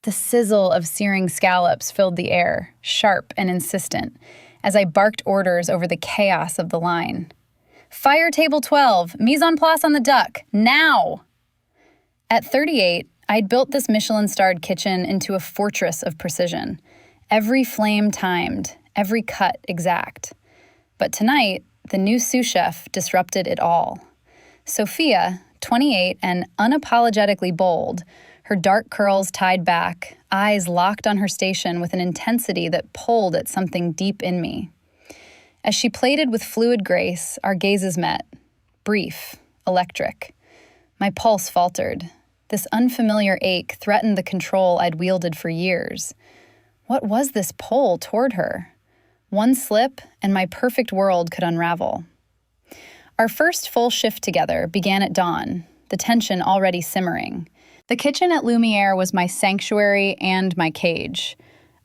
The sizzle of searing scallops filled the air, sharp and insistent, as I barked orders over the chaos of the line. Fire table 12, mise en place on the duck, now! At 38, I'd built this Michelin-starred kitchen into a fortress of precision. Every flame timed, every cut exact. But tonight, the new sous chef disrupted it all. Sophia, 28 and unapologetically bold, her dark curls tied back, eyes locked on her station with an intensity that pulled at something deep in me. As she plated with fluid grace, our gazes met. Brief, electric. My pulse faltered. This unfamiliar ache threatened the control I'd wielded for years. What was this pull toward her? One slip, and my perfect world could unravel. Our first full shift together began at dawn, the tension already simmering. The kitchen at Lumiere was my sanctuary and my cage,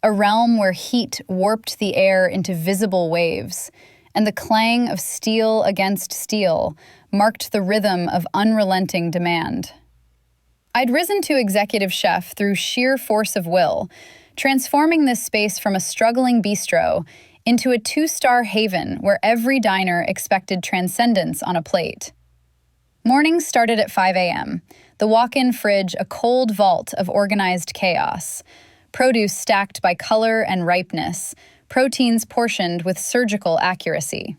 a realm where heat warped the air into visible waves, and the clang of steel against steel marked the rhythm of unrelenting demand. I'd risen to executive chef through sheer force of will, transforming this space from a struggling bistro into a 2-star haven where every diner expected transcendence on a plate. Mornings started at 5 a.m., the walk-in fridge a cold vault of organized chaos, produce stacked by color and ripeness, proteins portioned with surgical accuracy.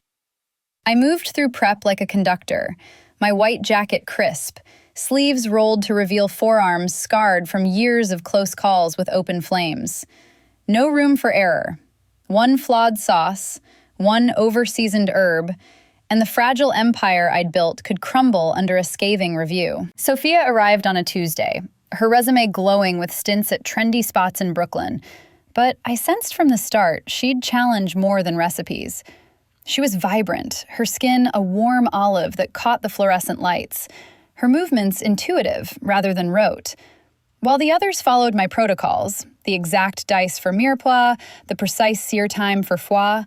I moved through prep like a conductor, my white jacket crisp, sleeves rolled to reveal forearms scarred from years of close calls with open flames. No room for error. One flawed sauce, one over-seasoned herb, and the fragile empire I'd built could crumble under a scathing review. Sophia arrived on a Tuesday, her resume glowing with stints at trendy spots in Brooklyn, but I sensed from the start she'd challenge more than recipes. She was vibrant, her skin a warm olive that caught the fluorescent lights, her movements intuitive rather than rote. While the others followed my protocols, the exact dice for mirepoix, the precise sear time for foie,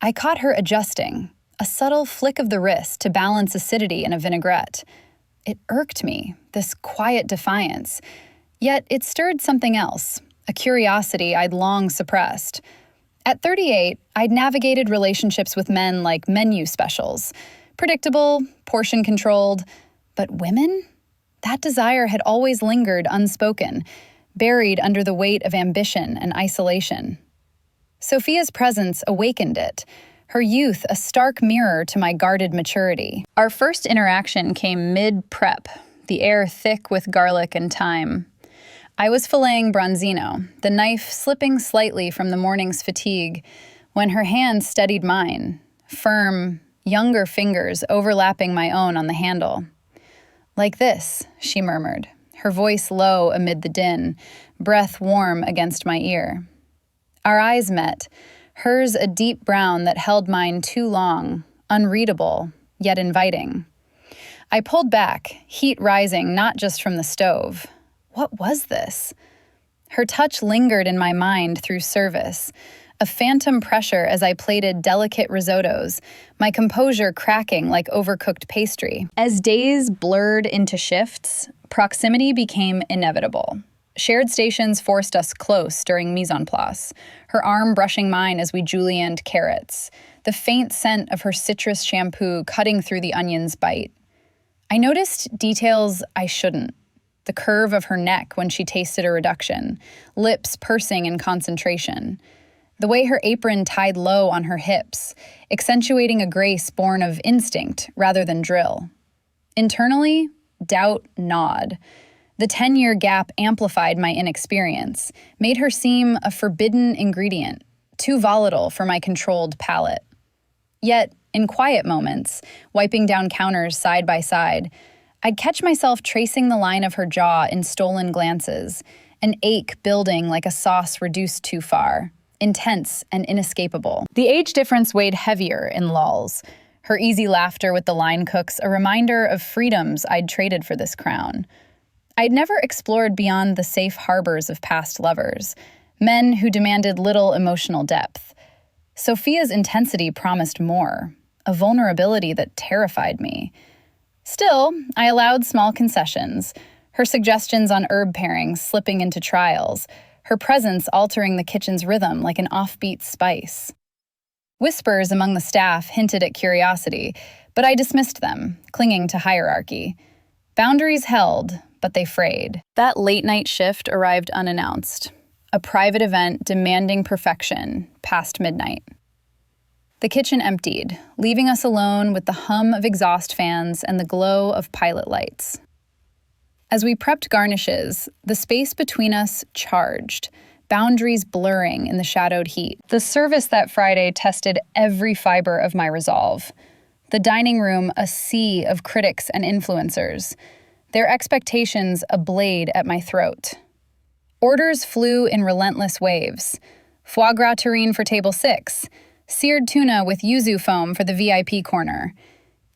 I caught her adjusting, a subtle flick of the wrist to balance acidity in a vinaigrette. It irked me, this quiet defiance, yet it stirred something else, a curiosity I'd long suppressed. At 38, I'd navigated relationships with men like menu specials, predictable, portion-controlled, but women? That desire had always lingered unspoken, buried under the weight of ambition and isolation. Sophia's presence awakened it, her youth a stark mirror to my guarded maturity. Our first interaction came mid-prep, the air thick with garlic and thyme. I was filleting branzino, the knife slipping slightly from the morning's fatigue, when her hand steadied mine, firm, younger fingers overlapping my own on the handle. "Like this," she murmured, her voice low amid the din, breath warm against my ear. Our eyes met, hers a deep brown that held mine too long, unreadable, yet inviting. I pulled back, heat rising not just from the stove. What was this? Her touch lingered in my mind through service, a phantom pressure as I plated delicate risottos, my composure cracking like overcooked pastry. As days blurred into shifts, proximity became inevitable. Shared stations forced us close during mise en place, her arm brushing mine as we julienned carrots, the faint scent of her citrus shampoo cutting through the onion's bite. I noticed details I shouldn't. The curve of her neck when she tasted a reduction, lips pursing in concentration. The way her apron tied low on her hips, accentuating a grace born of instinct rather than drill. Internally, doubt gnawed. The 10-year gap amplified my inexperience, made her seem a forbidden ingredient, too volatile for my controlled palate. Yet, in quiet moments, wiping down counters side by side, I'd catch myself tracing the line of her jaw in stolen glances, an ache building like a sauce reduced too far, intense and inescapable. The age difference weighed heavier in lulls, her easy laughter with the line cooks a reminder of freedoms I'd traded for this crown. I'd never explored beyond the safe harbors of past lovers, men who demanded little emotional depth. Sophia's intensity promised more, a vulnerability that terrified me. Still, I allowed small concessions, her suggestions on herb pairings slipping into trials, her presence altering the kitchen's rhythm like an offbeat spice. Whispers among the staff hinted at curiosity, but I dismissed them, clinging to hierarchy. Boundaries held, but they frayed. That late-night shift arrived unannounced, a private event demanding perfection past midnight. The kitchen emptied, leaving us alone with the hum of exhaust fans and the glow of pilot lights. As we prepped garnishes, the space between us charged, boundaries blurring in the shadowed heat. The service that Friday tested every fiber of my resolve. The dining room a sea of critics and influencers, their expectations a blade at my throat. Orders flew in relentless waves. Foie gras terrine for table 6, seared tuna with yuzu foam for the VIP corner,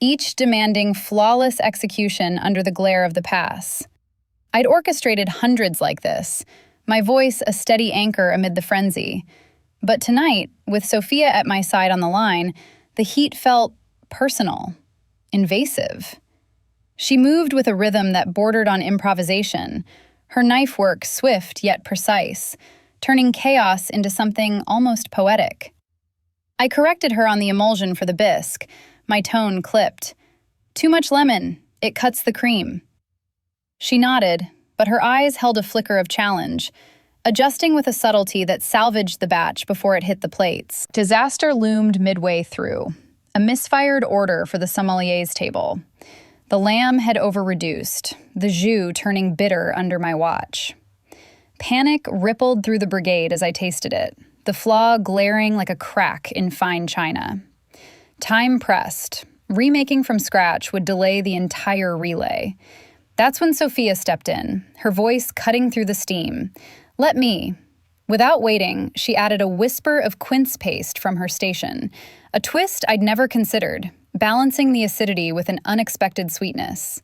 each demanding flawless execution under the glare of the pass. I'd orchestrated hundreds like this, my voice a steady anchor amid the frenzy. But tonight, with Sophia at my side on the line, the heat felt personal, invasive. She moved with a rhythm that bordered on improvisation, her knife work swift yet precise, turning chaos into something almost poetic. I corrected her on the emulsion for the bisque, my tone clipped. Too much lemon, it cuts the cream. She nodded, but her eyes held a flicker of challenge, adjusting with a subtlety that salvaged the batch before it hit the plates. Disaster loomed midway through, a misfired order for the sommelier's table. The lamb had overreduced, the jus turning bitter under my watch. Panic rippled through the brigade as I tasted it, the flaw glaring like a crack in fine china. Time pressed. Remaking from scratch would delay the entire relay. That's when Sophia stepped in, her voice cutting through the steam. Let me. Without waiting, she added a whisper of quince paste from her station, a twist I'd never considered, balancing the acidity with an unexpected sweetness.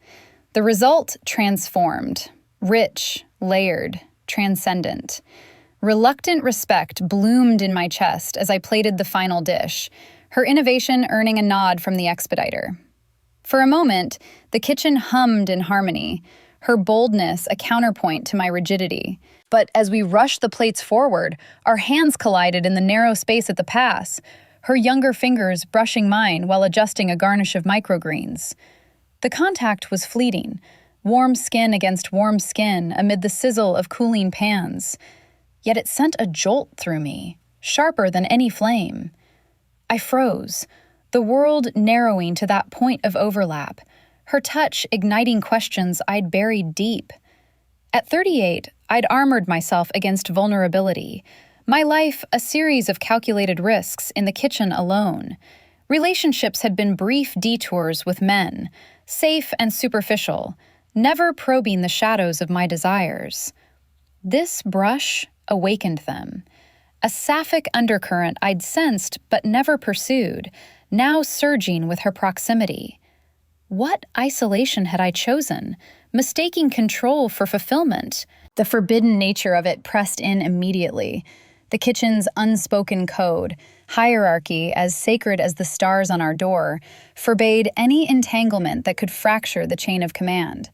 The result transformed, rich, layered, transcendent. Reluctant respect bloomed in my chest as I plated the final dish, her innovation earning a nod from the expediter. For a moment, the kitchen hummed in harmony, her boldness a counterpoint to my rigidity. But as we rushed the plates forward, our hands collided in the narrow space at the pass, her younger fingers brushing mine while adjusting a garnish of microgreens. The contact was fleeting, warm skin against warm skin amid the sizzle of cooling pans. Yet it sent a jolt through me, sharper than any flame. I froze, the world narrowing to that point of overlap, her touch igniting questions I'd buried deep. At 38, I'd armored myself against vulnerability, my life a series of calculated risks in the kitchen alone. Relationships had been brief detours with men, safe and superficial, never probing the shadows of my desires. This brush awakened them. A Sapphic undercurrent I'd sensed but never pursued, now surging with her proximity. What isolation had I chosen, mistaking control for fulfillment? The forbidden nature of it pressed in immediately. The kitchen's unspoken code, hierarchy as sacred as the stars on our door, forbade any entanglement that could fracture the chain of command.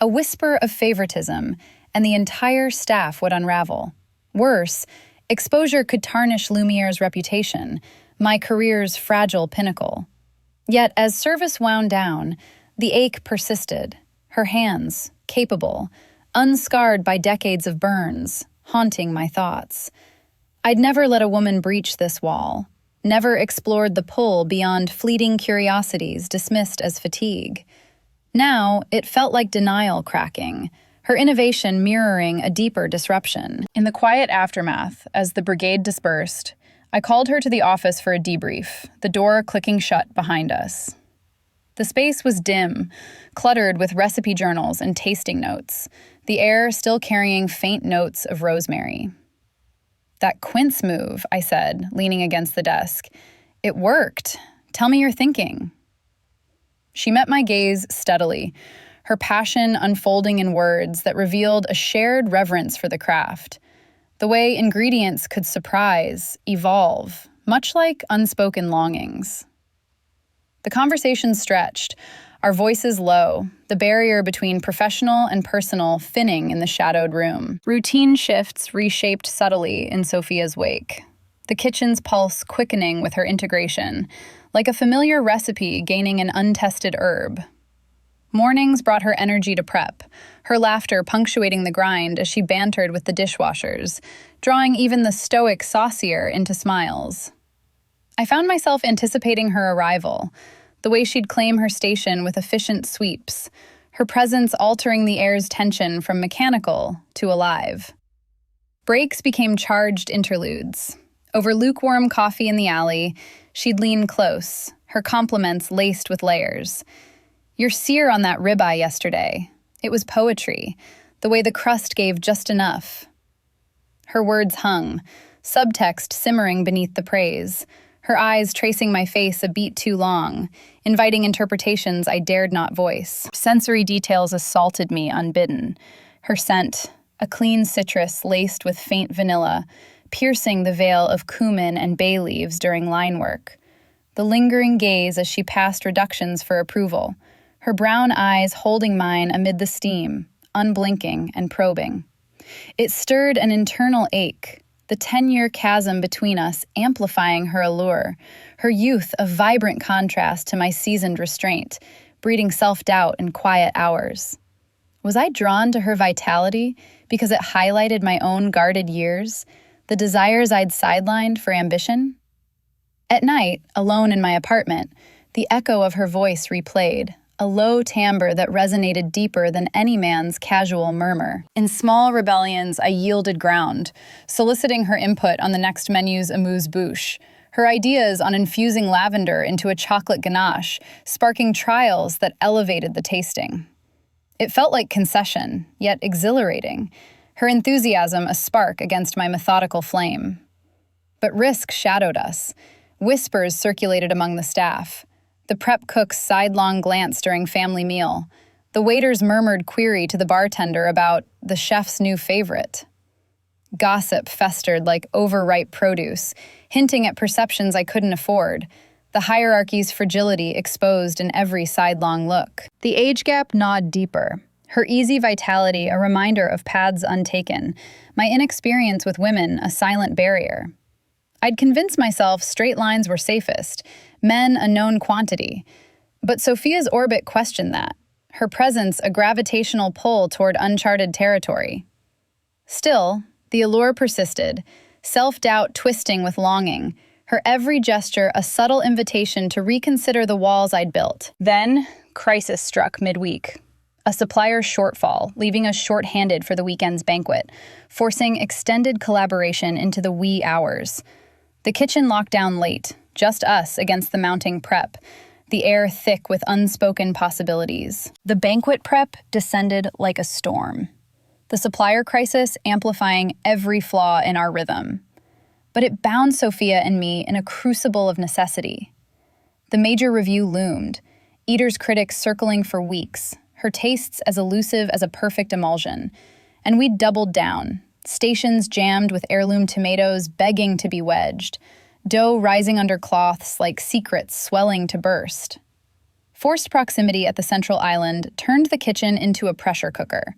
A whisper of favoritism, and the entire staff would unravel. Worse, exposure could tarnish Lumiere's reputation, my career's fragile pinnacle. Yet as service wound down, the ache persisted, her hands, capable, unscarred by decades of burns, haunting my thoughts. I'd never let a woman breach this wall, never explored the pull beyond fleeting curiosities dismissed as fatigue. Now, it felt like denial cracking, her innovation mirroring a deeper disruption. In the quiet aftermath, as the brigade dispersed, I called her to the office for a debrief, the door clicking shut behind us. The space was dim, cluttered with recipe journals and tasting notes, the air still carrying faint notes of rosemary. That quince move, I said, leaning against the desk. It worked. Tell me your thinking. She met my gaze steadily, her passion unfolding in words that revealed a shared reverence for the craft. The way ingredients could surprise, evolve, much like unspoken longings. The conversation stretched, our voices low, the barrier between professional and personal thinning in the shadowed room. Routine shifts reshaped subtly in Sophia's wake, the kitchen's pulse quickening with her integration, like a familiar recipe gaining an untested herb. Mornings brought her energy to prep, her laughter punctuating the grind as she bantered with the dishwashers, drawing even the stoic saucier into smiles. I found myself anticipating her arrival, the way she'd claim her station with efficient sweeps, her presence altering the air's tension from mechanical to alive. Breaks became charged interludes. Over lukewarm coffee in the alley, she'd lean close, her compliments laced with layers. Your sear on that ribeye yesterday. It was poetry, the way the crust gave just enough. Her words hung, subtext simmering beneath the praise, her eyes tracing my face a beat too long, inviting interpretations I dared not voice. Sensory details assaulted me unbidden. Her scent, a clean citrus laced with faint vanilla, piercing the veil of cumin and bay leaves during line work. The lingering gaze as she passed reductions for approval, her brown eyes holding mine amid the steam, unblinking and probing. It stirred an internal ache, the 10-year chasm between us amplifying her allure, her youth a vibrant contrast to my seasoned restraint, breeding self-doubt in quiet hours. Was I drawn to her vitality because it highlighted my own guarded years, the desires I'd sidelined for ambition? At night, alone in my apartment, the echo of her voice replayed, a low timbre that resonated deeper than any man's casual murmur. In small rebellions, I yielded ground, soliciting her input on the next menu's amuse-bouche, her ideas on infusing lavender into a chocolate ganache, sparking trials that elevated the tasting. It felt like concession, yet exhilarating, her enthusiasm a spark against my methodical flame. But risk shadowed us. Whispers circulated among the staff. The prep cook's sidelong glance during family meal. The waiter's murmured query to the bartender about the chef's new favorite. Gossip festered like overripe produce, hinting at perceptions I couldn't afford, the hierarchy's fragility exposed in every sidelong look. The age gap gnawed deeper, her easy vitality a reminder of paths untaken, my inexperience with women a silent barrier. I'd convinced myself straight lines were safest, men a known quantity. But Sophia's orbit questioned that, her presence a gravitational pull toward uncharted territory. Still, the allure persisted, self-doubt twisting with longing, her every gesture a subtle invitation to reconsider the walls I'd built. Then, crisis struck midweek. A supplier shortfall, leaving us short-handed for the weekend's banquet, forcing extended collaboration into the wee hours. The kitchen locked down late, just us against the mounting prep, the air thick with unspoken possibilities. The banquet prep descended like a storm, the supplier crisis amplifying every flaw in our rhythm. But it bound Sophia and me in a crucible of necessity. The major review loomed, eaters' critics circling for weeks, her tastes as elusive as a perfect emulsion, and we doubled down, stations jammed with heirloom tomatoes begging to be wedged, dough rising under cloths like secrets swelling to burst. Forced proximity at the central island turned the kitchen into a pressure cooker.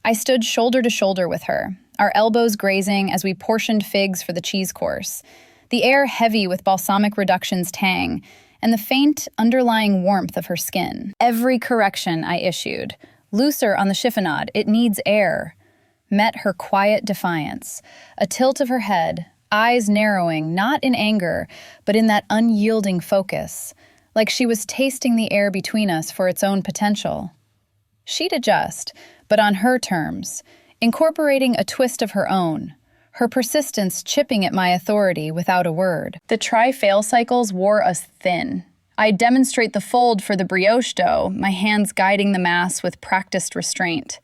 I stood shoulder to shoulder with her, our elbows grazing as we portioned figs for the cheese course, the air heavy with balsamic reduction's tang, and the faint, underlying warmth of her skin. Every correction I issued, looser on the chiffonade, it needs air, met her quiet defiance, a tilt of her head, eyes narrowing, not in anger, but in that unyielding focus, like she was tasting the air between us for its own potential. She'd adjust, but on her terms, incorporating a twist of her own, her persistence chipping at my authority without a word. The try-fail cycles wore us thin. I'd demonstrate the fold for the brioche dough, my hands guiding the mass with practiced restraint,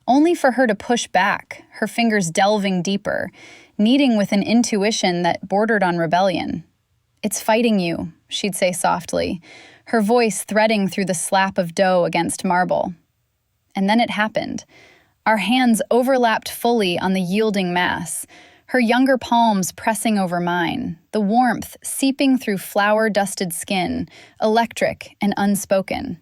only for her to push back, her fingers delving deeper, kneading with an intuition that bordered on rebellion. "It's fighting you," she'd say softly, her voice threading through the slap of dough against marble. And then it happened. Our hands overlapped fully on the yielding mass, her younger palms pressing over mine, the warmth seeping through flour-dusted skin, electric and unspoken.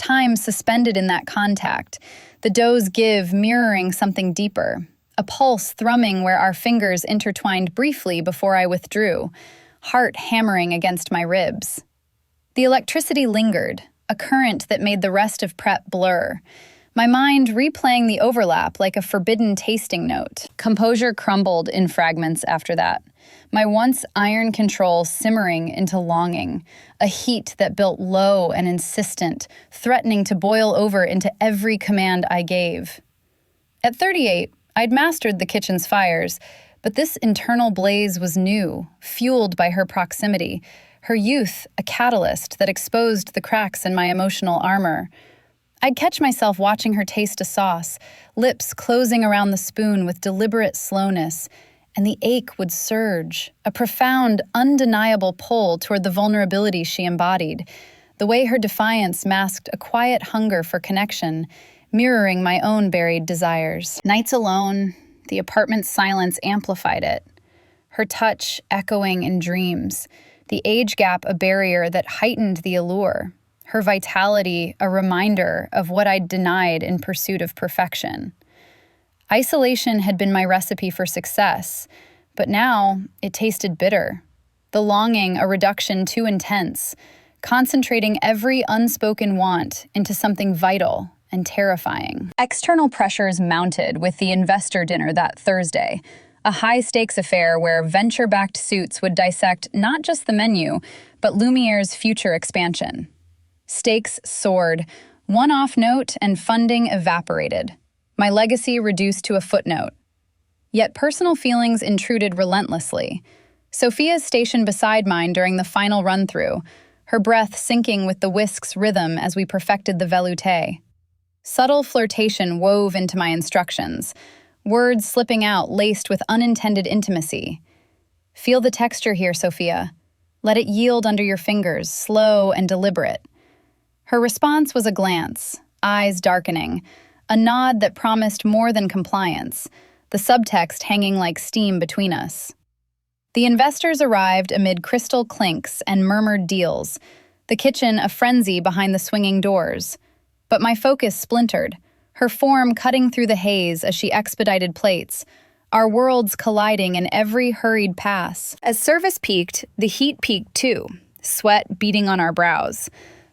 time suspended in that contact, the dough's give mirroring something deeper, a pulse thrumming where our fingers intertwined briefly before I withdrew, heart hammering against my ribs. The electricity lingered, a current that made the rest of prep blur, my mind replaying the overlap like a forbidden tasting note. Composure crumbled in fragments after that, my once iron control simmering into longing, a heat that built low and insistent, threatening to boil over into every command I gave. At 38, I'd mastered the kitchen's fires, but this internal blaze was new, fueled by her proximity, her youth a catalyst that exposed the cracks in my emotional armor. I'd catch myself watching her taste a sauce, lips closing around the spoon with deliberate slowness, and the ache would surge, a profound, undeniable pull toward the vulnerability she embodied, the way her defiance masked a quiet hunger for connection, mirroring my own buried desires. Nights alone, the apartment's silence amplified it, her touch echoing in dreams, the age gap a barrier that heightened the allure, her vitality a reminder of what I'd denied in pursuit of perfection. Isolation had been my recipe for success, but now it tasted bitter. The longing a reduction too intense, concentrating every unspoken want into something vital and terrifying. External pressures mounted with the investor dinner that Thursday, a high-stakes affair where venture-backed suits would dissect not just the menu, but Lumiere's future expansion. Stakes soared, one-off note and funding evaporated. My legacy reduced to a footnote. Yet personal feelings intruded relentlessly. Sophia's stationed beside mine during the final run-through, her breath syncing with the whisk's rhythm as we perfected the velouté. Subtle flirtation wove into my instructions, words slipping out laced with unintended intimacy. Feel the texture here, Sophia. Let it yield under your fingers, slow and deliberate. Her response was a glance, eyes darkening, a nod that promised more than compliance, the subtext hanging like steam between us. The investors arrived amid crystal clinks and murmured deals, the kitchen a frenzy behind the swinging doors. But my focus splintered, her form cutting through the haze as she expedited plates, our worlds colliding in every hurried pass. As service peaked, the heat peaked too, sweat beating on our brows.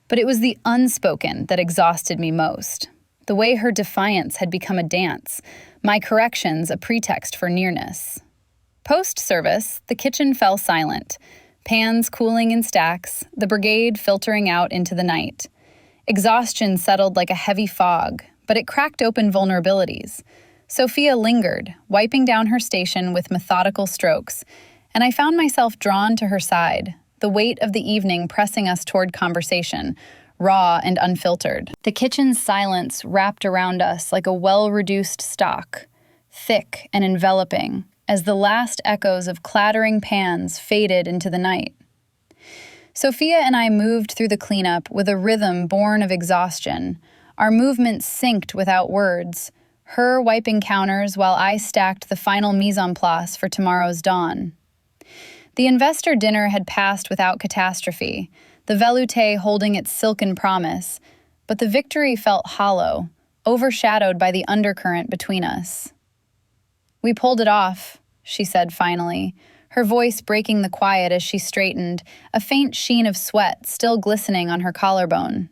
But it was the unspoken that exhausted me most. The way her defiance had become a dance, my corrections a pretext for nearness. Post-service, the kitchen fell silent, pans cooling in stacks, the brigade filtering out into the night. Exhaustion settled like a heavy fog, but it cracked open vulnerabilities. Sophia lingered, wiping down her station with methodical strokes, and I found myself drawn to her side, the weight of the evening pressing us toward conversation, raw and unfiltered. The kitchen's silence wrapped around us like a well-reduced stock, thick and enveloping, as the last echoes of clattering pans faded into the night. Sophia and I moved through the cleanup with a rhythm born of exhaustion, our movements synced without words, her wiping counters while I stacked the final mise en place for tomorrow's dawn. The investor dinner had passed without catastrophe, the velouté holding its silken promise, but the victory felt hollow, overshadowed by the undercurrent between us. "We pulled it off," she said finally, her voice breaking the quiet as she straightened, a faint sheen of sweat still glistening on her collarbone.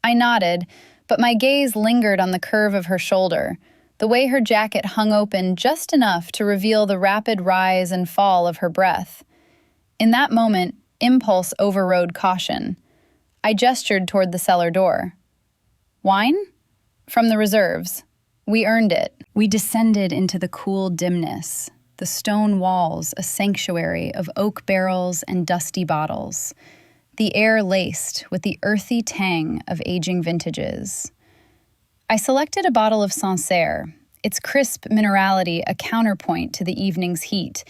I nodded, but my gaze lingered on the curve of her shoulder, the way her jacket hung open just enough to reveal the rapid rise and fall of her breath. In that moment, impulse overrode caution. I gestured toward the cellar door. "Wine?" "From the reserves. We earned it." We descended into the cool dimness, the stone walls a sanctuary of oak barrels and dusty bottles, the air laced with the earthy tang of aging vintages. I selected a bottle of Sancerre, its crisp minerality a counterpoint to the evening's heat,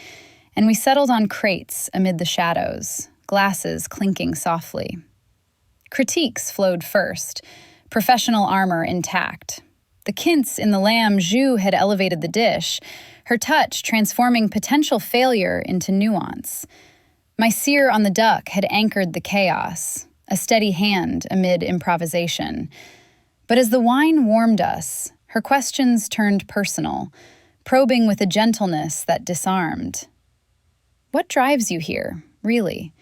and we settled on crates amid the shadows, glasses clinking softly. Critiques flowed first, professional armor intact. The quince in the lamb jus had elevated the dish, her touch transforming potential failure into nuance. My sear on the duck had anchored the chaos, a steady hand amid improvisation. But as the wine warmed us, her questions turned personal, probing with a gentleness that disarmed. What drives you here, really?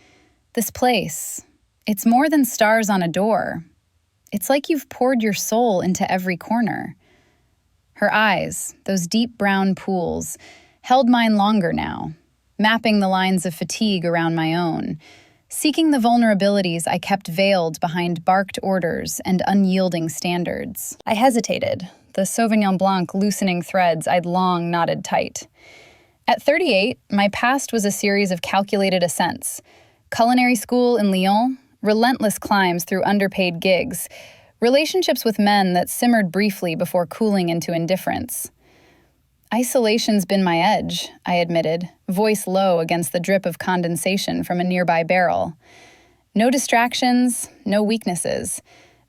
This place, it's more than stars on a door. It's like you've poured your soul into every corner. Her eyes, those deep brown pools, held mine longer now, mapping the lines of fatigue around my own, seeking the vulnerabilities I kept veiled behind barked orders and unyielding standards. I hesitated, the Sauvignon Blanc loosening threads I'd long knotted tight. At 38, my past was a series of calculated ascents. Culinary school in Lyon, relentless climbs through underpaid gigs, relationships with men that simmered briefly before cooling into indifference. Isolation's been my edge, I admitted, voice low against the drip of condensation from a nearby barrel. No distractions, no weaknesses.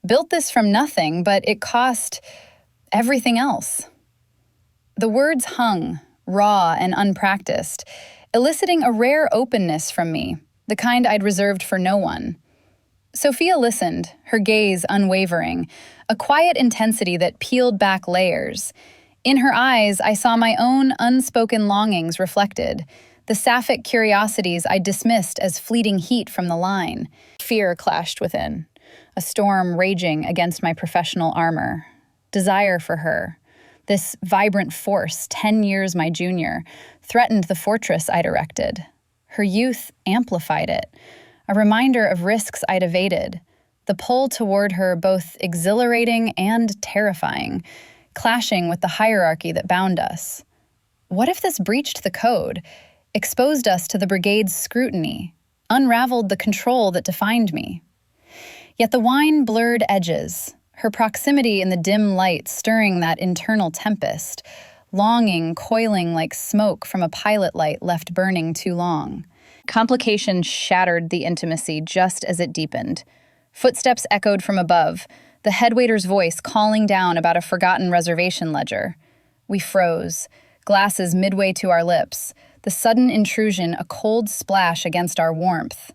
Built this from nothing, but it cost everything else. The words hung, raw and unpracticed, eliciting a rare openness from me, the kind I'd reserved for no one. Sophia listened, her gaze unwavering, a quiet intensity that peeled back layers. In her eyes, I saw my own unspoken longings reflected, the Sapphic curiosities I dismissed as fleeting heat from the line. Fear clashed within, a storm raging against my professional armor. Desire for her, this vibrant force 10 years my junior, threatened the fortress I'd erected. Her youth amplified it, a reminder of risks I'd evaded, the pull toward her both exhilarating and terrifying, clashing with the hierarchy that bound us. What if this breached the code, exposed us to the brigade's scrutiny, unraveled the control that defined me? Yet the wine blurred edges, her proximity in the dim light stirring that internal tempest, longing coiling like smoke from a pilot light left burning too long. Complication shattered the intimacy just as it deepened. Footsteps echoed from above, the headwaiter's voice calling down about a forgotten reservation ledger. We froze, glasses midway to our lips, the sudden intrusion a cold splash against our warmth.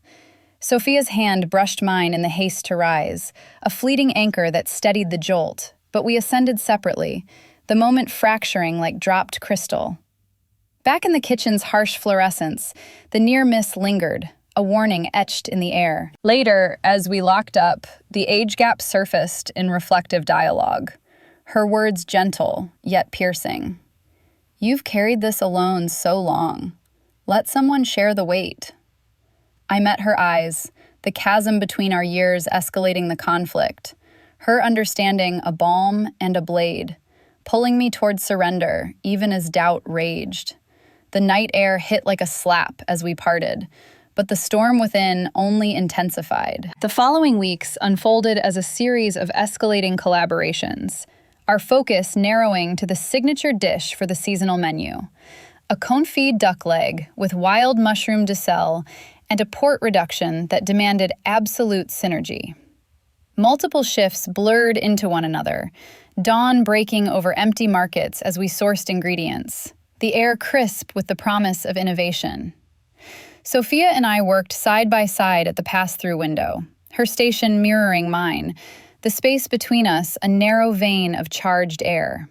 Sophia's hand brushed mine in the haste to rise, a fleeting anchor that steadied the jolt, but we ascended separately, the moment fracturing like dropped crystal. Back in the kitchen's harsh fluorescence, the near miss lingered, a warning etched in the air. Later, as we locked up, the age gap surfaced in reflective dialogue, her words gentle, yet piercing. You've carried this alone so long. Let someone share the weight. I met her eyes, the chasm between our years escalating the conflict, her understanding a balm and a blade, pulling me toward surrender, even as doubt raged. The night air hit like a slap as we parted, but the storm within only intensified. The following weeks unfolded as a series of escalating collaborations, our focus narrowing to the signature dish for the seasonal menu, a confit duck leg with wild mushroom dessert and a port reduction that demanded absolute synergy. Multiple shifts blurred into one another, dawn breaking over empty markets as we sourced ingredients, the air crisp with the promise of innovation. Sophia and I worked side by side at the pass-through window, her station mirroring mine, the space between us a narrow vein of charged air.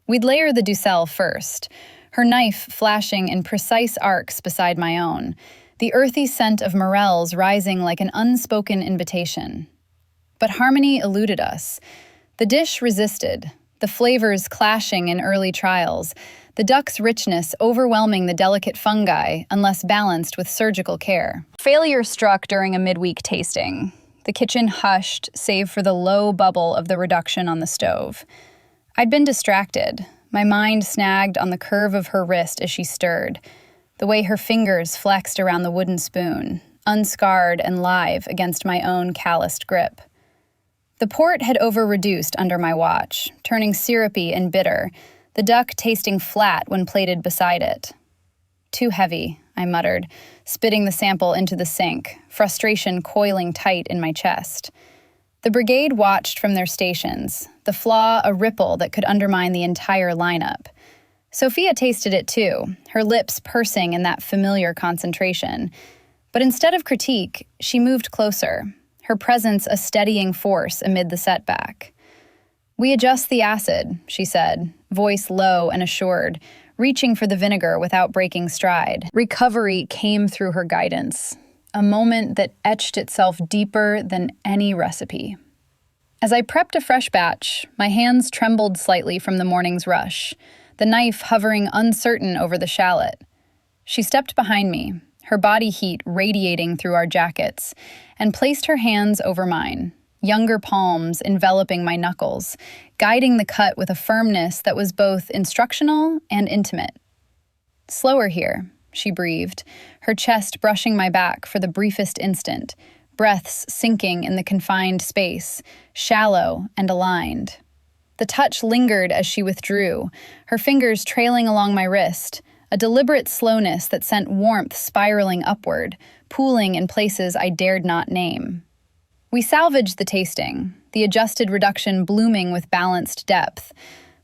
We'd layer the duxelle first, her knife flashing in precise arcs beside my own, the earthy scent of morels rising like an unspoken invitation. But harmony eluded us. The dish resisted, the flavors clashing in early trials, the duck's richness overwhelming the delicate fungi unless balanced with surgical care. Failure struck during a midweek tasting. The kitchen hushed, save for the low bubble of the reduction on the stove. I'd been distracted, my mind snagged on the curve of her wrist as she stirred, the way her fingers flexed around the wooden spoon, unscarred and live against my own calloused grip. The port had over-reduced under my watch, turning syrupy and bitter, the duck tasting flat when plated beside it. Too heavy, I muttered, spitting the sample into the sink, frustration coiling tight in my chest. The brigade watched from their stations, the flaw a ripple that could undermine the entire lineup. Sophia tasted it too, her lips pursing in that familiar concentration. But instead of critique, she moved closer, her presence a steadying force amid the setback. "We adjust the acid," she said, voice low and assured, reaching for the vinegar without breaking stride. Recovery came through her guidance, a moment that etched itself deeper than any recipe. As I prepped a fresh batch, my hands trembled slightly from the morning's rush, the knife hovering uncertain over the shallot. She stepped behind me, her body heat radiating through our jackets, and placed her hands over mine, younger palms enveloping my knuckles, guiding the cut with a firmness that was both instructional and intimate. "Slower here," she breathed, her chest brushing my back for the briefest instant, breaths sinking in the confined space, shallow and aligned. The touch lingered as she withdrew, her fingers trailing along my wrist, a deliberate slowness that sent warmth spiraling upward, pooling in places I dared not name. We salvaged the tasting, the adjusted reduction blooming with balanced depth,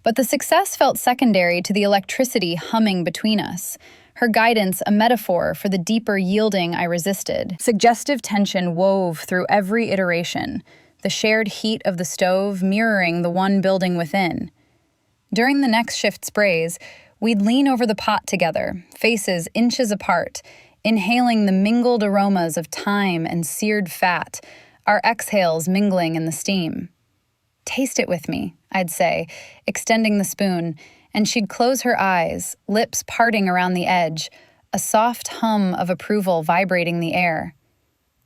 but the success felt secondary to the electricity humming between us, her guidance a metaphor for the deeper yielding I resisted. Suggestive tension wove through every iteration, the shared heat of the stove mirroring the one building within. During the next shift's braise, we'd lean over the pot together, faces inches apart, inhaling the mingled aromas of thyme and seared fat, our exhales mingling in the steam. "Taste it with me," I'd say, extending the spoon, and she'd close her eyes, lips parting around the edge, a soft hum of approval vibrating the air.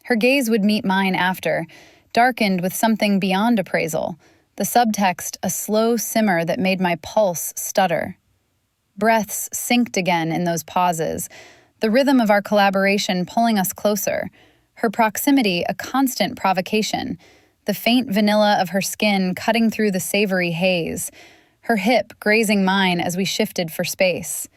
Her gaze would meet mine after, darkened with something beyond appraisal, the subtext a slow simmer that made my pulse stutter. Breaths synced again in those pauses, the rhythm of our collaboration pulling us closer, her proximity a constant provocation, the faint vanilla of her skin cutting through the savory haze, her hip grazing mine as we shifted for space.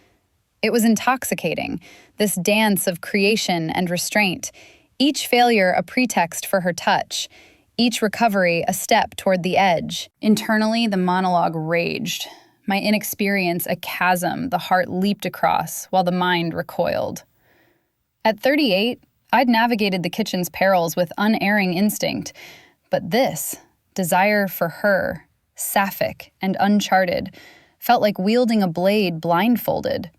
It was intoxicating, this dance of creation and restraint, each failure a pretext for her touch, each recovery a step toward the edge. Internally, the monologue raged, my inexperience a chasm the heart leaped across while the mind recoiled. At 38, I'd navigated the kitchen's perils with unerring instinct, but this, desire for her, Sapphic and uncharted, felt like wielding a blade blindfolded.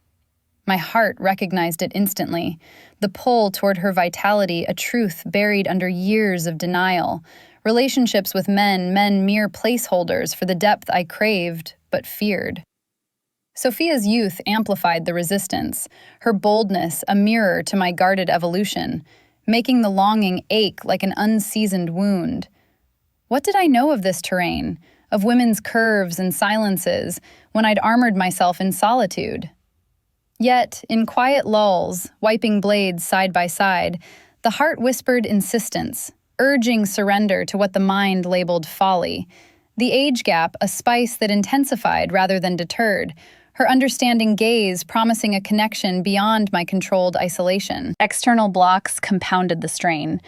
My heart recognized it instantly, the pull toward her vitality a truth buried under years of denial, relationships with men mere placeholders for the depth I craved but feared. Sophia's youth amplified the resistance, her boldness a mirror to my guarded evolution, making the longing ache like an unseasoned wound. What did I know of this terrain, of women's curves and silences, when I'd armored myself in solitude? Yet, in quiet lulls, wiping blades side by side, the heart whispered insistence, urging surrender to what the mind labeled folly. The age gap a spice that intensified rather than deterred, her understanding gaze promising a connection beyond my controlled isolation. External blocks compounded the strain.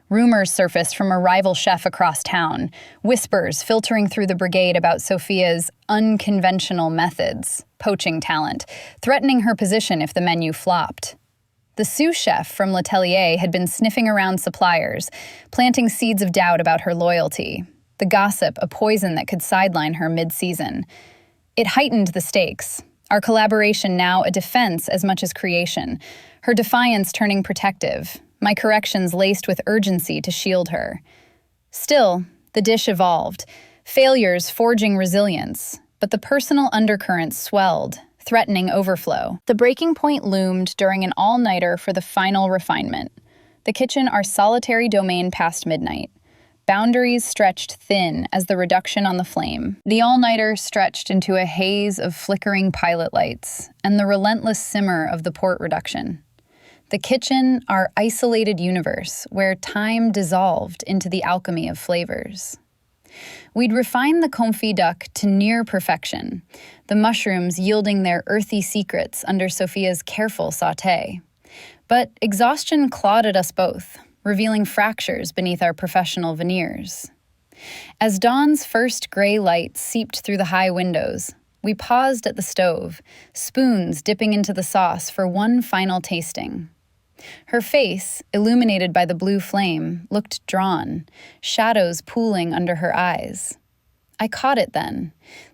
Rumors surfaced from a rival chef across town, whispers filtering through the brigade about Sophia's unconventional methods, poaching talent, threatening her position if the menu flopped. The sous chef from L'Atelier had been sniffing around suppliers, planting seeds of doubt about her loyalty, the gossip a poison that could sideline her mid-season. It heightened the stakes, our collaboration now a defense as much as creation, her defiance turning protective, my corrections laced with urgency to shield her. Still, the dish evolved, failures forging resilience, but the personal undercurrents swelled, threatening overflow. The breaking point loomed during an all-nighter for the final refinement. The kitchen our solitary domain past midnight. Boundaries stretched thin as the reduction on the flame. The all-nighter stretched into a haze of flickering pilot lights and the relentless simmer of the port reduction. The kitchen, our isolated universe, where time dissolved into the alchemy of flavors. We'd refine the confit duck to near perfection, the mushrooms yielding their earthy secrets under Sophia's careful sauté. But exhaustion clawed at us both, revealing fractures beneath our professional veneers. As dawn's first gray light seeped through the high windows, we paused at the stove, spoons dipping into the sauce for one final tasting. Her face, illuminated by the blue flame, looked drawn, shadows pooling under her eyes. I caught it then,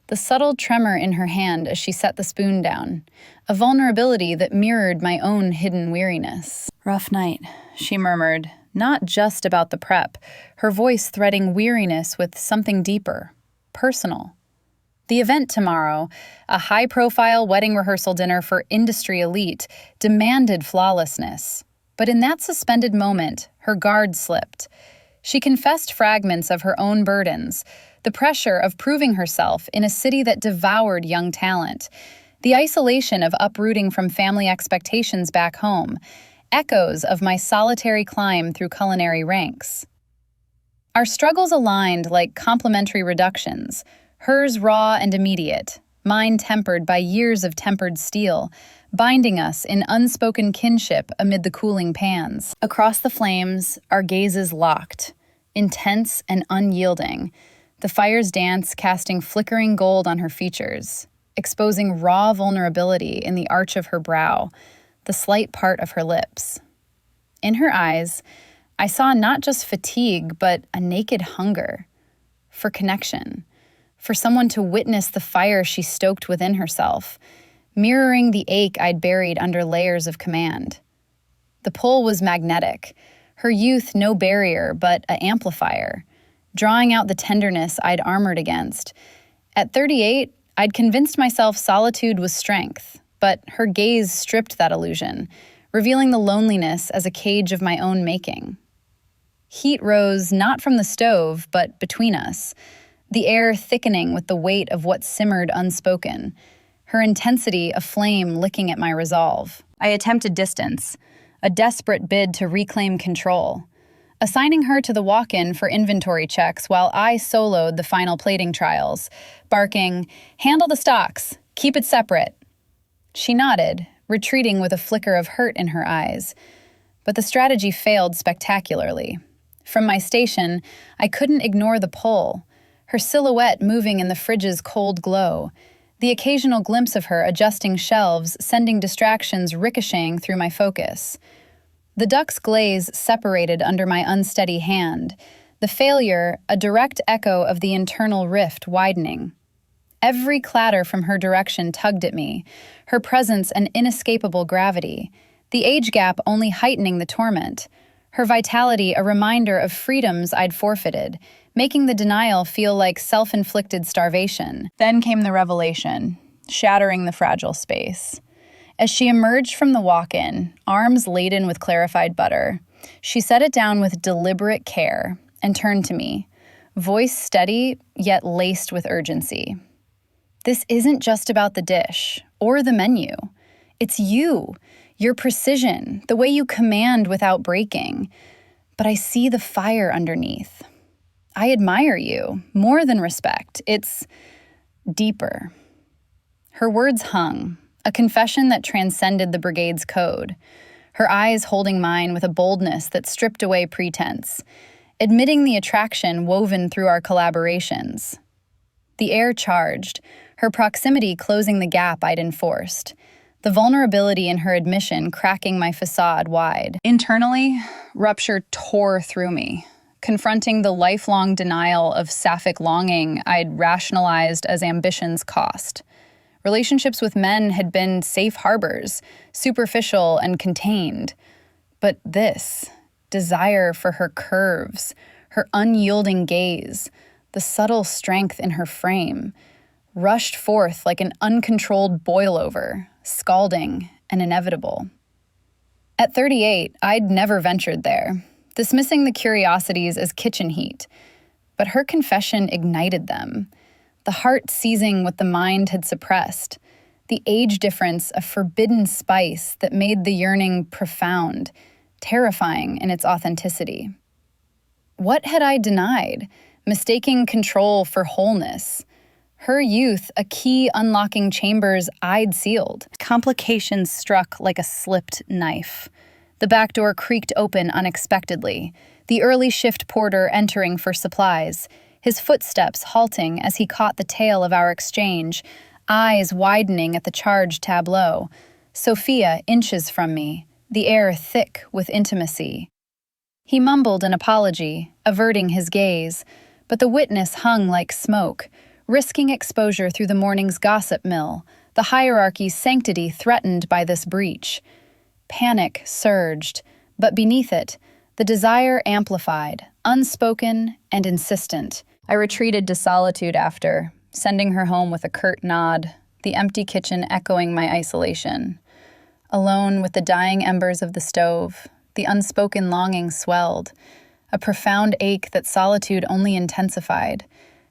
the subtle tremor in her hand as she set the spoon down, a vulnerability that mirrored my own hidden weariness. "Rough night," she murmured, not just about the prep, her voice threading weariness with something deeper, personal. The event tomorrow, a high-profile wedding rehearsal dinner for industry elite, demanded flawlessness. But in that suspended moment, her guard slipped. She confessed fragments of her own burdens, the pressure of proving herself in a city that devoured young talent, the isolation of uprooting from family expectations back home, echoes of my solitary climb through culinary ranks. Our struggles aligned like complementary reductions, hers raw and immediate, mine tempered by years of tempered steel, binding us in unspoken kinship amid the cooling pans. Across the flames, our gazes locked, intense and unyielding, the fire's dance casting flickering gold on her features, exposing raw vulnerability in the arch of her brow, the slight part of her lips. In her eyes, I saw not just fatigue, but a naked hunger for connection, for someone to witness the fire she stoked within herself, mirroring the ache I'd buried under layers of command. The pull was magnetic, her youth no barrier but an amplifier, drawing out the tenderness I'd armored against. At 38, I'd convinced myself solitude was strength, but her gaze stripped that illusion, revealing the loneliness as a cage of my own making. Heat rose not from the stove, but between us, the air thickening with the weight of what simmered unspoken, her intensity a flame licking at my resolve. I attempted distance, a desperate bid to reclaim control, assigning her to the walk-in for inventory checks while I soloed the final plating trials, barking, "Handle the stocks, keep it separate." She nodded, retreating with a flicker of hurt in her eyes, but the strategy failed spectacularly. From my station, I couldn't ignore the pull, her silhouette moving in the fridge's cold glow, the occasional glimpse of her adjusting shelves sending distractions ricocheting through my focus. The duck's glaze separated under my unsteady hand, the failure a direct echo of the internal rift widening. Every clatter from her direction tugged at me, her presence an inescapable gravity, the age gap only heightening the torment, her vitality a reminder of freedoms I'd forfeited, making the denial feel like self-inflicted starvation. Then came the revelation, shattering the fragile space. As she emerged from the walk-in, arms laden with clarified butter, she set it down with deliberate care and turned to me, voice steady yet laced with urgency. "This isn't just about the dish or the menu. It's you, your precision, the way you command without breaking. But I see the fire underneath. I admire you, more than respect. It's deeper." Her words hung, a confession that transcended the brigade's code, her eyes holding mine with a boldness that stripped away pretense, admitting the attraction woven through our collaborations. The air charged, her proximity closing the gap I'd enforced, the vulnerability in her admission cracking my facade wide. Internally, rupture tore through me, confronting the lifelong denial of Sapphic longing I'd rationalized as ambition's cost. Relationships with men had been safe harbors, superficial and contained. But this, desire for her curves, her unyielding gaze, the subtle strength in her frame, rushed forth like an uncontrolled boil-over, scalding and inevitable. At 38, I'd never ventured there, dismissing the curiosities as kitchen heat. But her confession ignited them, the heart seizing what the mind had suppressed, the age difference a forbidden spice that made the yearning profound, terrifying in its authenticity. What had I denied, mistaking control for wholeness? Her youth, a key unlocking chambers I'd sealed. Complications struck like a slipped knife. The back door creaked open unexpectedly, the early shift porter entering for supplies, his footsteps halting as he caught the tail of our exchange, eyes widening at the charged tableau. Sophia, inches from me, the air thick with intimacy. He mumbled an apology, averting his gaze, but the witness hung like smoke, risking exposure through the morning's gossip mill, the hierarchy's sanctity threatened by this breach. Panic surged, but beneath it, the desire amplified, unspoken and insistent. I retreated to solitude after, sending her home with a curt nod, the empty kitchen echoing my isolation. Alone with the dying embers of the stove, the unspoken longing swelled, a profound ache that solitude only intensified,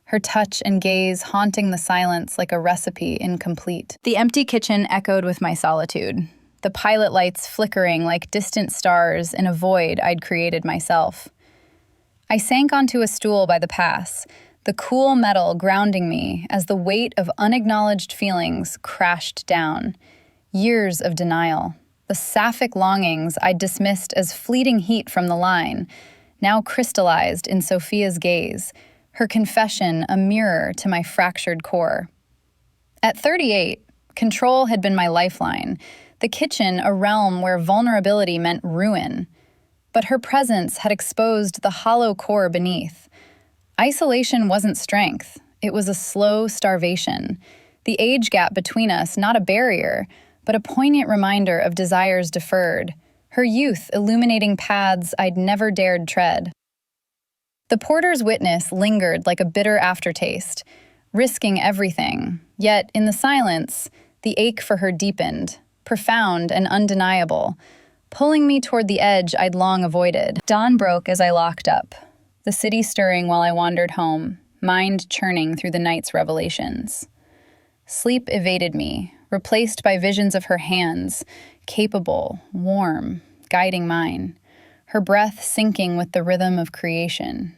her touch and gaze haunting the silence like a recipe incomplete. The empty kitchen echoed with my solitude, the pilot lights flickering like distant stars in a void I'd created myself. I sank onto a stool by the pass, the cool metal grounding me as the weight of unacknowledged feelings crashed down. Years of denial, the Sapphic longings I'd dismissed as fleeting heat from the line, now crystallized in Sophia's gaze, her confession a mirror to my fractured core. At 38, control had been my lifeline, the kitchen a realm where vulnerability meant ruin. But her presence had exposed the hollow core beneath. Isolation wasn't strength, it was a slow starvation. The age gap between us not a barrier, but a poignant reminder of desires deferred, her youth illuminating paths I'd never dared tread. The porter's witness lingered like a bitter aftertaste, risking everything, yet in the silence, the ache for her deepened, profound and undeniable, pulling me toward the edge I'd long avoided. Dawn broke as I locked up, the city stirring while I wandered home, mind churning through the night's revelations. Sleep evaded me, replaced by visions of her hands, capable, warm, guiding mine, her breath syncing with the rhythm of creation.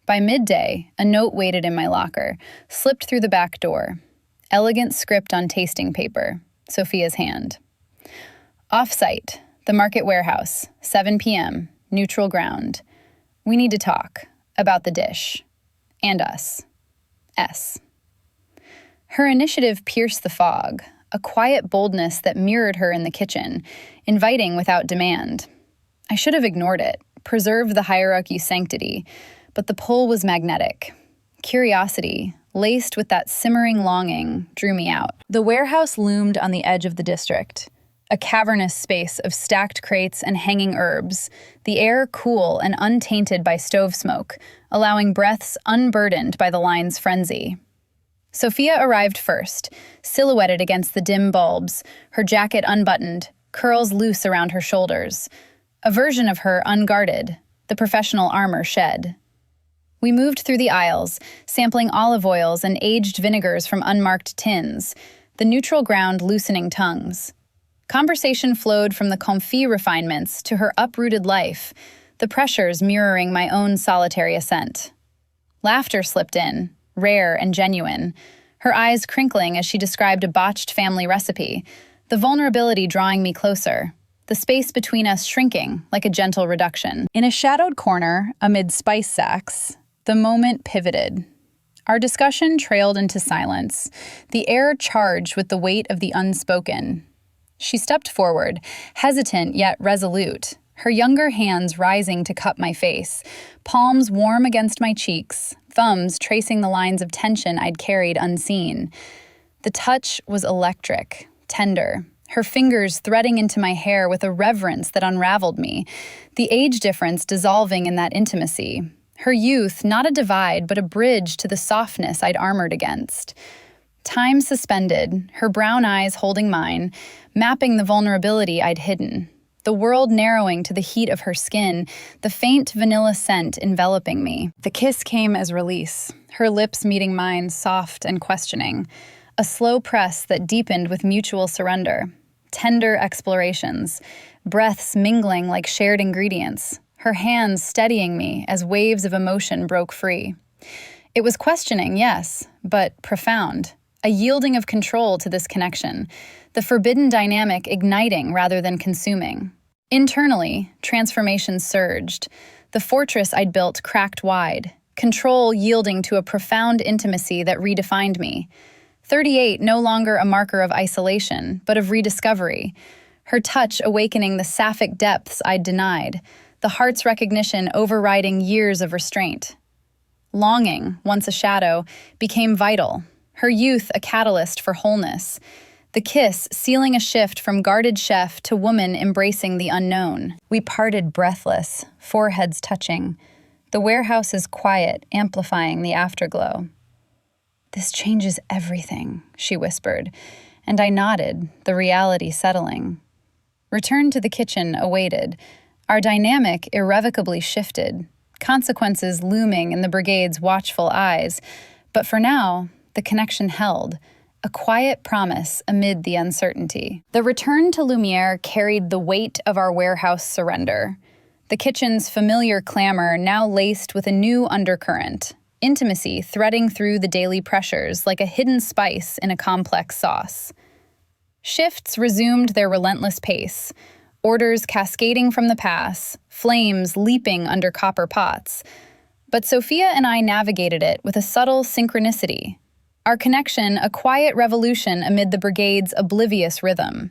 By midday, a note waited in my locker, slipped through the back door. Elegant script on tasting paper, Sophia's hand. Off-site, the market warehouse, 7 p.m., neutral ground. We need to talk about the dish. And us. S. Her initiative pierced the fog, a quiet boldness that mirrored her in the kitchen, inviting without demand. I should have ignored it, preserved the hierarchy's sanctity, but the pull was magnetic. Curiosity, laced with that simmering longing, drew me out. The warehouse loomed on the edge of the district, a cavernous space of stacked crates and hanging herbs, the air cool and untainted by stove smoke, allowing breaths unburdened by the line's frenzy. Sophia arrived first, silhouetted against the dim bulbs, her jacket unbuttoned, curls loose around her shoulders. A version of her unguarded, the professional armor shed. We moved through the aisles, sampling olive oils and aged vinegars from unmarked tins, the neutral ground loosening tongues. Conversation flowed from the confit refinements to her uprooted life, the pressures mirroring my own solitary ascent. Laughter slipped in, rare and genuine, her eyes crinkling as she described a botched family recipe, the vulnerability drawing me closer, the space between us shrinking like a gentle reduction. In a shadowed corner, amid spice sacks, the moment pivoted. Our discussion trailed into silence, the air charged with the weight of the unspoken. She stepped forward, hesitant yet resolute, her younger hands rising to cup my face, palms warm against my cheeks, thumbs tracing the lines of tension I'd carried unseen. The touch was electric, tender, her fingers threading into my hair with a reverence that unraveled me, the age difference dissolving in that intimacy. Her youth, not a divide, but a bridge to the softness I'd armored against. Time suspended, her brown eyes holding mine, mapping the vulnerability I'd hidden. The world narrowing to the heat of her skin, the faint vanilla scent enveloping me. The kiss came as release, her lips meeting mine soft and questioning. A slow press that deepened with mutual surrender. Tender explorations, breaths mingling like shared ingredients, her hands steadying me as waves of emotion broke free. It was questioning, yes, but profound. A yielding of control to this connection, the forbidden dynamic igniting rather than consuming. Internally, transformation surged. The fortress I'd built cracked wide, control yielding to a profound intimacy that redefined me. 38 no longer a marker of isolation, but of rediscovery. her touch awakening the Sapphic depths I'd denied, the heart's recognition overriding years of restraint. Longing, once a shadow, became vital, her youth a catalyst for wholeness, the kiss sealing a shift from guarded chef to woman embracing the unknown. We parted breathless, foreheads touching, the warehouse's quiet amplifying the afterglow. "This changes everything," she whispered, and I nodded, the reality settling. Return to the kitchen awaited. Our dynamic irrevocably shifted, consequences looming in the brigade's watchful eyes, but for now, the connection held, a quiet promise amid the uncertainty. The return to Lumiere carried the weight of our warehouse surrender. The kitchen's familiar clamor now laced with a new undercurrent, intimacy threading through the daily pressures like a hidden spice in a complex sauce. Shifts resumed their relentless pace, orders cascading from the pass, flames leaping under copper pots. But Sophia and I navigated it with a subtle synchronicity, our connection a quiet revolution amid the brigade's oblivious rhythm.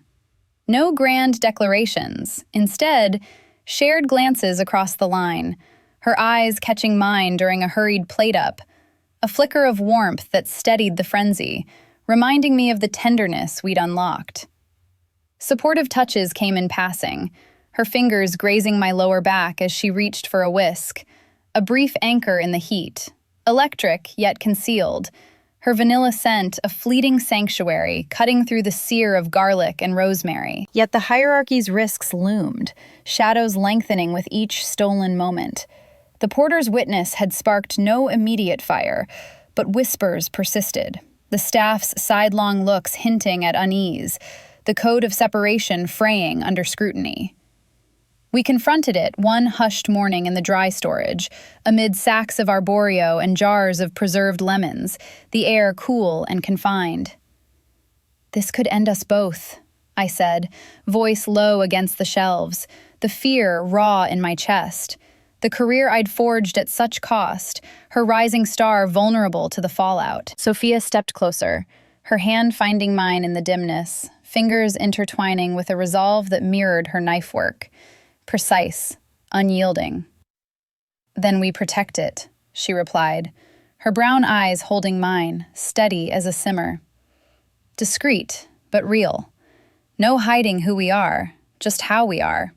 No grand declarations, instead, shared glances across the line, her eyes catching mine during a hurried plate-up, a flicker of warmth that steadied the frenzy, reminding me of the tenderness we'd unlocked. Supportive touches came in passing, her fingers grazing my lower back as she reached for a whisk, a brief anchor in the heat, electric yet concealed, her vanilla scent a fleeting sanctuary cutting through the sear of garlic and rosemary. Yet the hierarchy's risks loomed, shadows lengthening with each stolen moment. The porter's witness had sparked no immediate fire, but whispers persisted, the staff's sidelong looks hinting at unease, the code of separation fraying under scrutiny. We confronted it one hushed morning in the dry storage, amid sacks of arborio and jars of preserved lemons, the air cool and confined. "This could end us both," I said, voice low against the shelves, the fear raw in my chest. The career I'd forged at such cost, her rising star vulnerable to the fallout. Sophia stepped closer, her hand finding mine in the dimness, fingers intertwining with a resolve that mirrored her knife work. Precise, unyielding. "Then we protect it," she replied, her brown eyes holding mine, steady as a simmer. Discreet, but real. No hiding who we are, just how we are.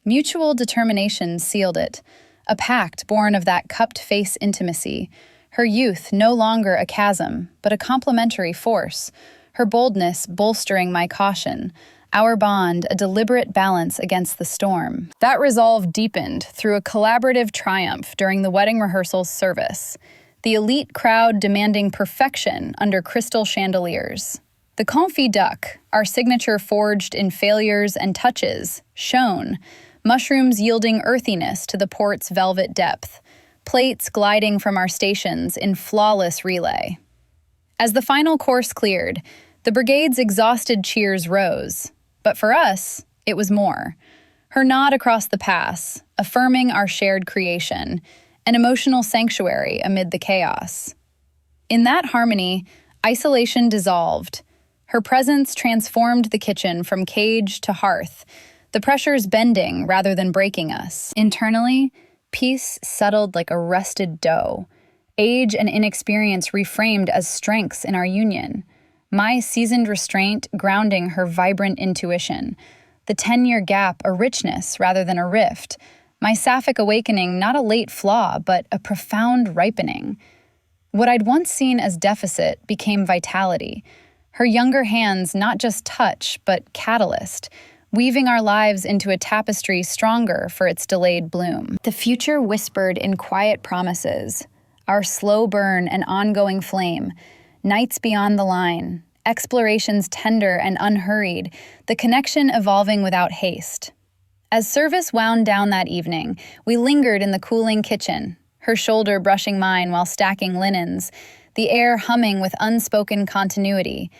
Mutual determination sealed it, a pact born of that cupped-face intimacy, her youth no longer a chasm, but a complementary force, her boldness bolstering my caution, our bond a deliberate balance against the storm. That resolve deepened through a collaborative triumph during the wedding rehearsals service, the elite crowd demanding perfection under crystal chandeliers. The confit duck, our signature forged in failures and touches, shone, mushrooms yielding earthiness to the port's velvet depth, plates gliding from our stations in flawless relay. As the final course cleared, the brigade's exhausted cheers rose. But for us, it was more. Her nod across the pass, affirming our shared creation, an emotional sanctuary amid the chaos. In that harmony, isolation dissolved. Her presence transformed the kitchen from cage to hearth, the pressures bending rather than breaking us. Internally, peace settled like a rusted dough, age and inexperience reframed as strengths in our union. My seasoned restraint grounding her vibrant intuition, the 10-year gap a richness rather than a rift, my Sapphic awakening not a late flaw, but a profound ripening. What I'd once seen as deficit became vitality, her younger hands not just touch, but catalyst, weaving our lives into a tapestry stronger for its delayed bloom. The future whispered in quiet promises, our slow burn and ongoing flame, nights beyond the line, explorations tender and unhurried, the connection evolving without haste. As service wound down that evening, we lingered in the cooling kitchen, her shoulder brushing mine while stacking linens, the air humming with unspoken continuity,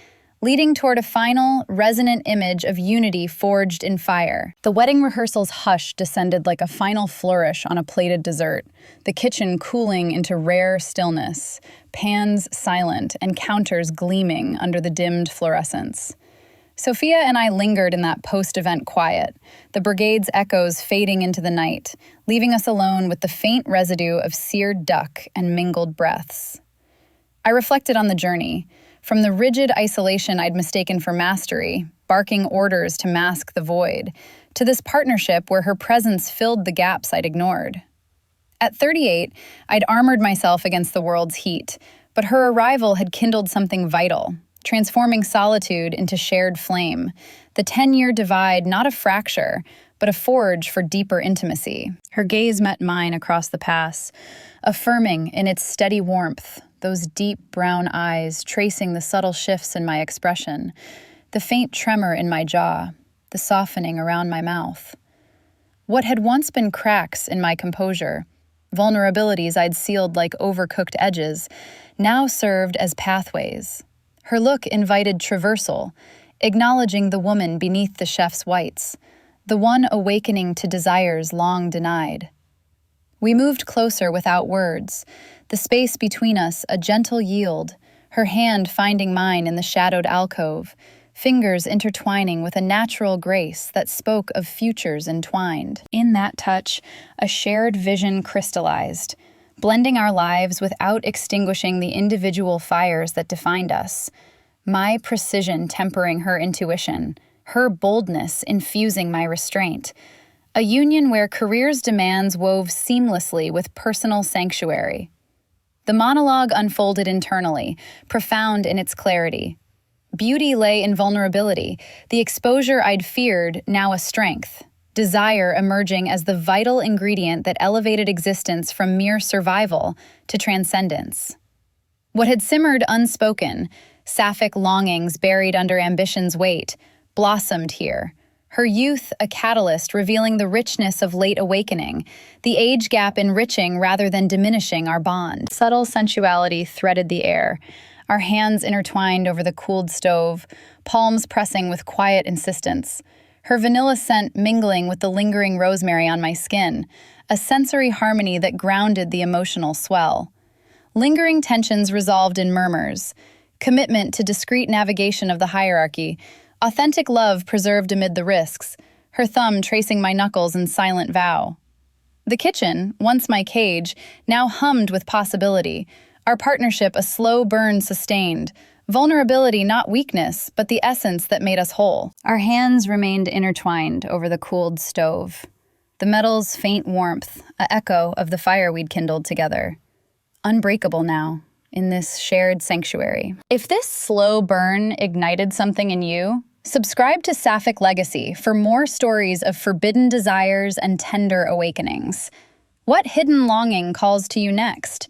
leading toward a final, resonant image of unity forged in fire. The wedding rehearsal's hush descended like a final flourish on a plated dessert, the kitchen cooling into rare stillness, pans silent and counters gleaming under the dimmed fluorescence. Sophia and I lingered in that post-event quiet, the brigade's echoes fading into the night, leaving us alone with the faint residue of seared duck and mingled breaths. I reflected on the journey, from the rigid isolation I'd mistaken for mastery, barking orders to mask the void, to this partnership where her presence filled the gaps I'd ignored. At 38, I'd armored myself against the world's heat, but her arrival had kindled something vital, transforming solitude into shared flame, the 10-year divide not a fracture, but a forge for deeper intimacy. Her gaze met mine across the pass, affirming in its steady warmth, those deep brown eyes tracing the subtle shifts in my expression, the faint tremor in my jaw, the softening around my mouth. What had once been cracks in my composure, vulnerabilities I'd sealed like overcooked edges, now served as pathways. Her look invited traversal, acknowledging the woman beneath the chef's whites, the one awakening to desires long denied. We moved closer without words, the space between us a gentle yield, her hand finding mine in the shadowed alcove, fingers intertwining with a natural grace that spoke of futures entwined. In that touch, a shared vision crystallized, blending our lives without extinguishing the individual fires that defined us. My precision tempering her intuition, her boldness infusing my restraint. A union where career's demands wove seamlessly with personal sanctuary. The monologue unfolded internally, profound in its clarity. Beauty lay in vulnerability, the exposure I'd feared now a strength, desire emerging as the vital ingredient that elevated existence from mere survival to transcendence. What had simmered unspoken, Sapphic longings buried under ambition's weight, blossomed here. Her youth a catalyst revealing the richness of late awakening, the age gap enriching rather than diminishing our bond. Subtle sensuality threaded the air, our hands intertwined over the cooled stove, palms pressing with quiet insistence. Her vanilla scent mingling with the lingering rosemary on my skin, a sensory harmony that grounded the emotional swell. Lingering tensions resolved in murmurs, commitment to discreet navigation of the hierarchy, authentic love preserved amid the risks, her thumb tracing my knuckles in silent vow. The kitchen, once my cage, now hummed with possibility, our partnership a slow burn sustained, vulnerability not weakness, but the essence that made us whole. Our hands remained intertwined over the cooled stove, the metal's faint warmth, a echo of the fire we'd kindled together. Unbreakable now, in this shared sanctuary. If this slow burn ignited something in you, subscribe to Sapphic Legacy for more stories of forbidden desires and tender awakenings. What hidden longing calls to you next?